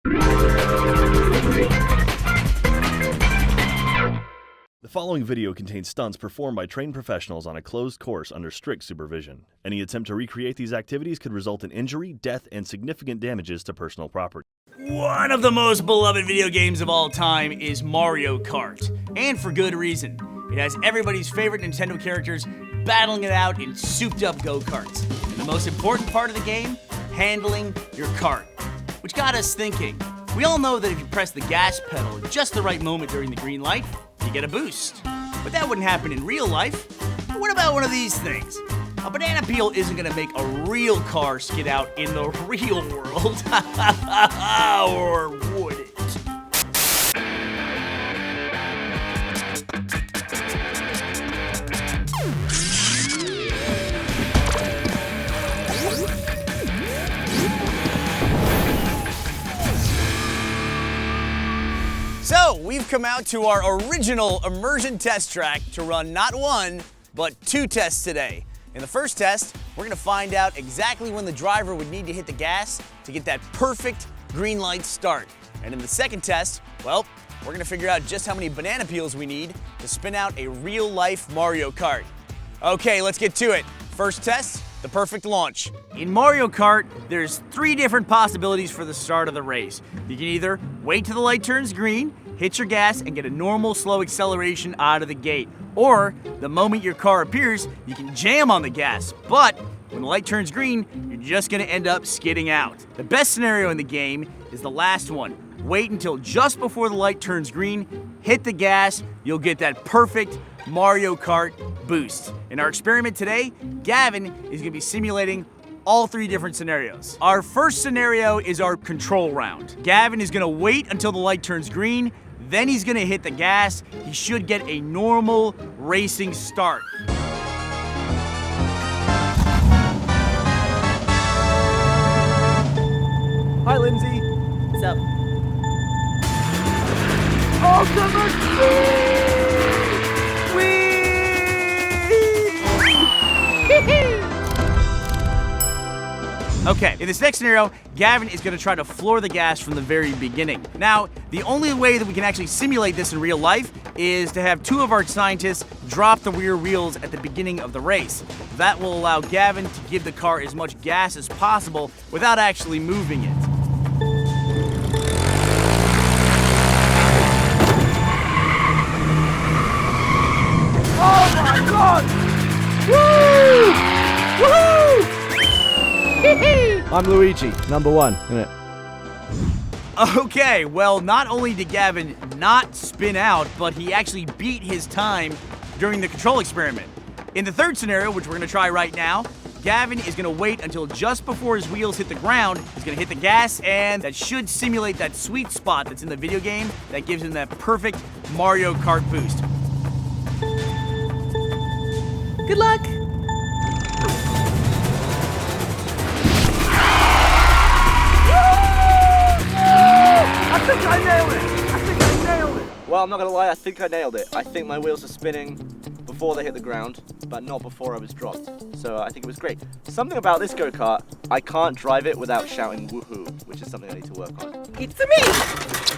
The following video contains stunts performed by trained professionals on a closed course under strict supervision. Any attempt to recreate these activities could result in injury, death, and significant damages to personal property. One of the most beloved video games of all time is Mario Kart, and for good reason. It has everybody's favorite Nintendo characters battling it out in souped-up go-karts. And the most important part of the game, handling your kart. Which got us thinking. We all know that if you press the gas pedal at just the right moment during the green light, you get a boost. But that wouldn't happen in real life. But what about one of these things? A banana peel isn't gonna make a real car skid out in the real world. Or would it? So, we've come out to our original Immersion test track to run not one, but two tests today. In the first test, we're gonna find out exactly when the driver would need to hit the gas to get that perfect green light start. And in the second test, well, we're gonna figure out just how many banana peels we need to spin out a real-life Mario Kart. Okay, let's get to it. First test, the perfect launch. In Mario Kart, there's three different possibilities for the start of the race. You can either wait till the light turns green, hit your gas, and get a normal slow acceleration out of the gate. Or, the moment your car appears, you can jam on the gas, but when the light turns green, you're just gonna end up skidding out. The best scenario in the game is the last one. Wait until just before the light turns green, hit the gas, you'll get that perfect Mario Kart boost. In our experiment today, Gavin is gonna be simulating all three different scenarios. Our first scenario is our control round. Gavin is gonna wait until the light turns green, then he's gonna hit the gas. He should get a normal racing start. Hi, Lindsay. What's up? Ultimate Okay, in this next scenario, Gavin is gonna try to floor the gas from the very beginning. Now, the only way that we can actually simulate this in real life is to have two of our scientists drop the rear wheels at the beginning of the race. That will allow Gavin to give the car as much gas as possible without actually moving it. Oh my God! Woo! Woohoo! I'm Luigi, number one, innit? Okay, well, not only did Gavin not spin out, but he actually beat his time during the control experiment. In the third scenario, which we're gonna try right now, Gavin is gonna wait until just before his wheels hit the ground. He's gonna hit the gas, and that should simulate that sweet spot that's in the video game that gives him that perfect Mario Kart boost. Good luck! I think I nailed it! Well, I'm not gonna lie, I think I nailed it. I think my wheels are spinning before they hit the ground, but not before I was dropped. So I think it was great. Something about this go-kart, I can't drive it without shouting woohoo, which is something I need to work on. It's me!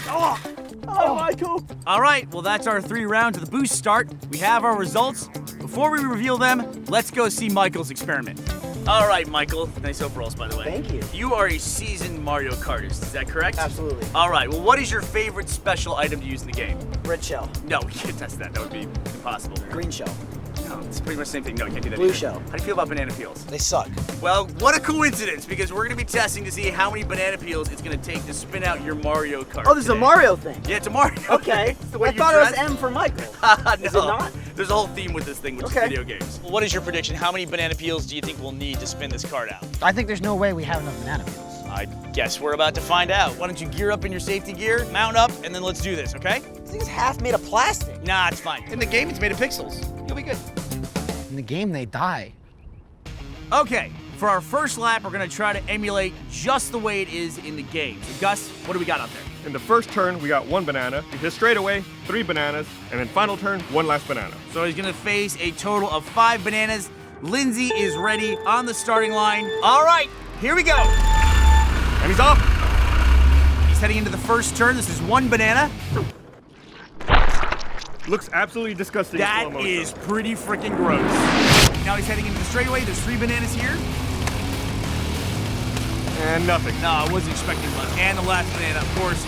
Oh, Michael! All right, well, that's our 3 rounds of the boost start. We have our results. Before we reveal them, let's go see Michael's experiment. All right, Michael. Nice overalls, by the way. Thank you. You are a seasoned Mario Kartist, is that correct? Absolutely. All right, well, what is your favorite special item to use in the game? Red shell. No, we can't test that. That would be impossible. Green shell. No, it's pretty much the same thing. No, you can't do that Blue either. shell. How do you feel about banana peels? They suck. Well, what a coincidence, because we're going to be testing to see how many banana peels it's going to take to spin out your Mario Kart. Oh, this is a today. Mario thing. Yeah, it's a Mario Okay. thing. It's the way I you thought it was dress. M for Michael. No. Is it not? There's a whole theme with this thing, which Okay. is video games. What is your prediction? How many banana peels do you think we'll need to spin this cart out? I think there's no way we have enough banana peels. I guess we're about to find out. Why don't you gear up in your safety gear, mount up, and then let's do this, okay? This thing's half made of plastic. Nah, it's fine. In the game, it's made of pixels. You'll be good. In the game, they die. Okay, for our first lap, we're gonna try to emulate just the way it is in the game. So Gus, what do we got out there? In the first turn, we got 1 banana. We hit straight away, 3 bananas, and then final turn, 1 last banana. So he's gonna face a total of 5 bananas. Lindsay is ready on the starting line. All right, here we go. And he's off. He's heading into the first turn. This is 1 banana. Looks absolutely disgusting. in That slow motion. is pretty freaking gross. Now he's heading into the straightaway. There's 3 bananas here. And nothing. No, I wasn't expecting much. And the last banana, of course.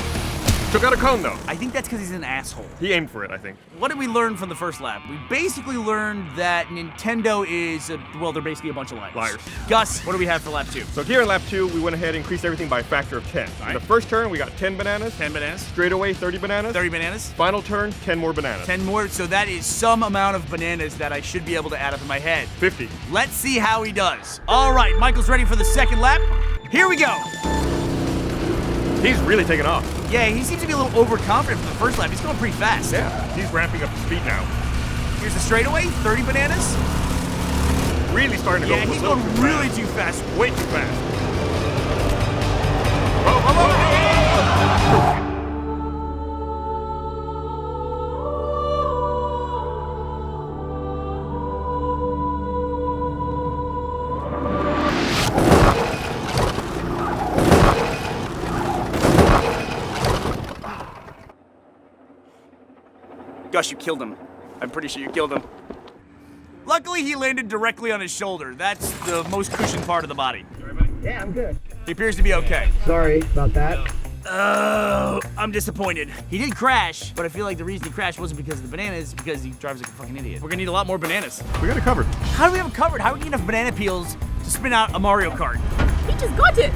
Took out a cone though. I think that's because he's an asshole. He aimed for it, I think. What did we learn from the first lap? We basically learned that Nintendo is, well, they're basically a bunch of liars. Liars. Gus, what do we have for lap 2? So here in lap 2, we went ahead and increased everything by a factor of 10. Right. In the first turn, we got 10 bananas. 10 bananas. Straight away, 30 bananas. 30 bananas. Final turn, 10 more bananas. 10 more, so that is some amount of bananas that I should be able to add up in my head. 50. Let's see how he does. All right, Michael's ready for the second lap. Here we go. He's really taking off. Yeah, he seems to be a little overconfident from the first lap. He's going pretty fast. Yeah, he's ramping up the speed now. Here's the straightaway, 30 bananas. Really starting to go. Yeah, he's going really too fast. Way too fast. Whoa, whoa, whoa, whoa. Gus, you killed him. I'm pretty sure you killed him. Luckily, he landed directly on his shoulder. That's the most cushioned part of the body. Yeah, I'm good. He appears to be okay. Sorry about that. Oh, I'm disappointed. He did crash, but I feel like the reason he crashed wasn't because of the bananas, it's because he drives like a fucking idiot. We're gonna need a lot more bananas. We got it covered. How do we have it covered? How do we get enough banana peels to spin out a Mario Kart? He just got it.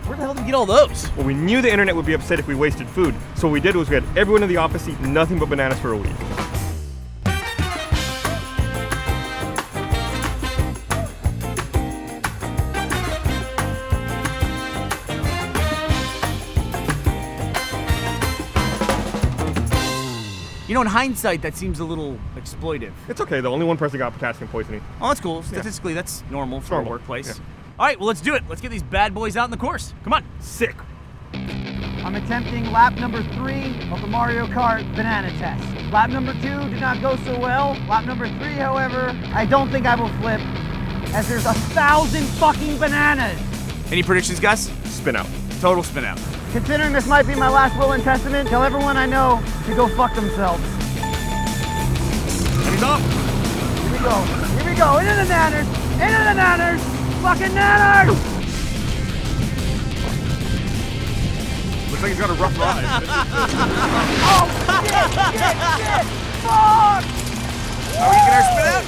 Where the hell did we get all those? Well, we knew the internet would be upset if we wasted food, so what we did was we had everyone in the office eat nothing but bananas for a week. You know, in hindsight, that seems a little exploitive. It's okay though, only one person got potassium poisoning. Oh, that's cool. Statistically, that's normal for a Normal. workplace. Yeah. All right, well, let's do it. Let's get these bad boys out in the course. Come on. Sick. I'm attempting lap number 3 of the Mario Kart banana test. Lap number 2 did not go so well. Lap number 3, however, I don't think I will flip, as there's 1,000 fucking bananas. Any predictions, Gus? Spin out. Total spin out. Considering this might be my last will and testament, tell everyone I know to go fuck themselves. He's off. Here we go. Here we go. Into the nanners. Into the nanners. Fucking nanners. Looks like he's got a rough ride. Oh, shit. Fuck. Are we getting our spin out?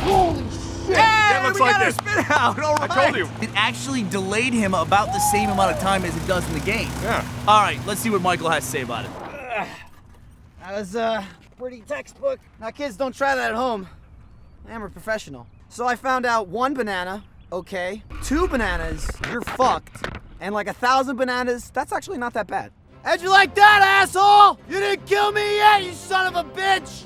Holy shit. Yeah, looks we like got our it. spin out. All right. I told you. It actually delayed him about the same amount of time as it does in the game. Yeah. All right, let's see what Michael has to say about it. That was pretty textbook. Now kids, don't try that at home. I'm a professional. So I found out 1 banana, okay. 2 bananas, you're fucked. And like 1,000 bananas, that's actually not that bad. How'd you like that, asshole? You didn't kill me yet, you son of a bitch!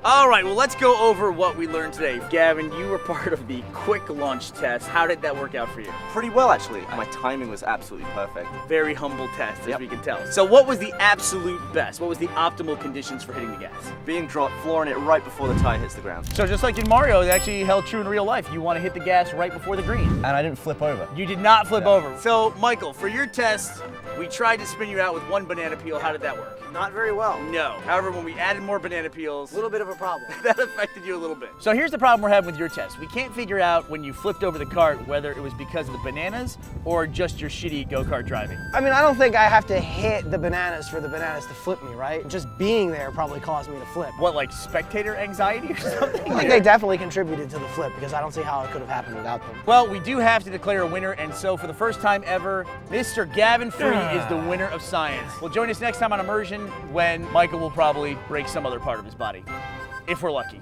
All right, well, let's go over what we learned today. Gavin, you were part of the quick launch test. How did that work out for you? Pretty well, actually. My timing was absolutely perfect. Very humble test, as Yep. we can tell. So what was the absolute best? What was the optimal conditions for hitting the gas? Being dropped, flooring it right before the tire hits the ground. So just like in Mario, it actually held true in real life. You want to hit the gas right before the green. And I didn't flip over. You did not flip over. So, Michael, for your test, we tried to spin you out with 1 banana peel. How did that work? Not very well. No. However, when we added more banana peels, A little bit of a problem. that affected you a little bit. So here's the problem we're having with your test. We can't figure out when you flipped over the cart whether it was because of the bananas or just your shitty go-kart driving. I mean, I don't think I have to hit the bananas for the bananas to flip me, right? Just being there probably caused me to flip. What, like spectator anxiety or something? I think they definitely contributed to the flip because I don't see how it could have happened without them. Well, we do have to declare a winner, and so for the first time ever, Mr. Gavin Free is the winner of science. Well, join us next time on Immersion when Michael will probably break some other part of his body, if we're lucky.